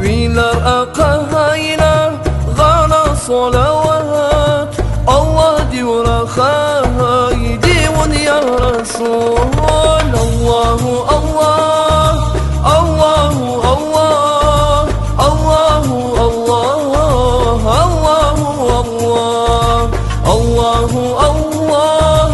Vilar akayna gana salawat Allah diyor haydi on ya Resul. Allahu Allah, Allahu Allah, Allahu Allah, Allahu Allah, Allahu Allah,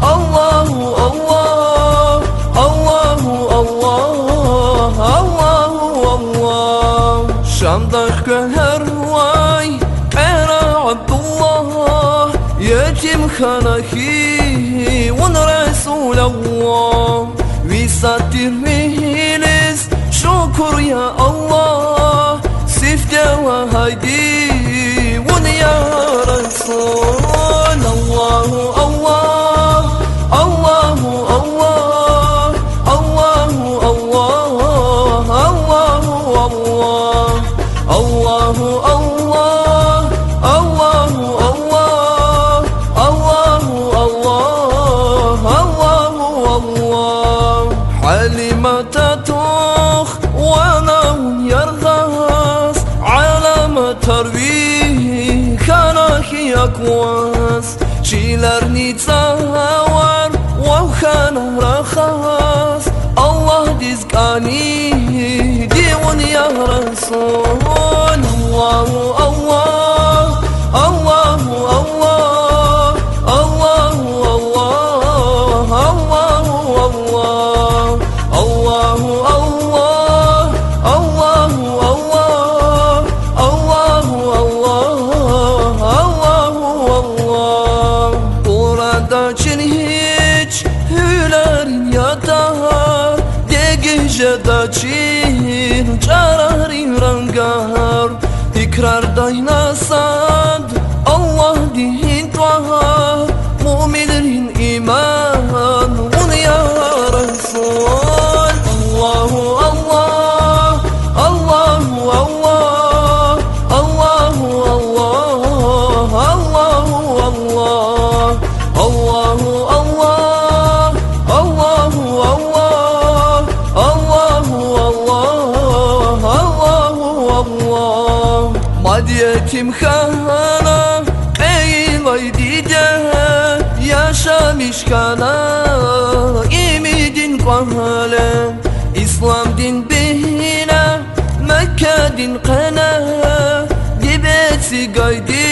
Allahu Allah, Allahu Allah, Allahu Allah. Şam'daki göher vay era Abdullah yetim khanahi on Resul Allah. Visatir mihiniz şukur ya Allah, sifte ve haydi on ya Resul. Allahu Allah, Allahu Allah, Allahu Allah, Allahu Allah, Allahu Allah, Allahu Allah, Allahu Allah, Allahu Allah. Halimata tuh wana yarghas alama tarvih kanahi akwas Çilerni tawar wa khana rakhas Allah dizgani diwan ya Rasul. Allahu Allah, Allahu Allah, Allahu Allah, Allahu Allah, Allahu Allah, Allahu Allah, Allahu Allah, Allahu Allah. Burada çin hiç hülerin yatar de gecede çin çararin rangar İkrar daynasad Allah dihin tuha mu'minlerin iman un ya Resul. Allahu Allah, Allahu Allah, Allahu Allah, Allahu Allah, Allahu Allah, Allahu Allah, Allahu Allah, Allahu Allah. Madiyetim khana eylay dide yaşamış kana imidin kahale İslam din bihine Mekke din kana dibeti gaydi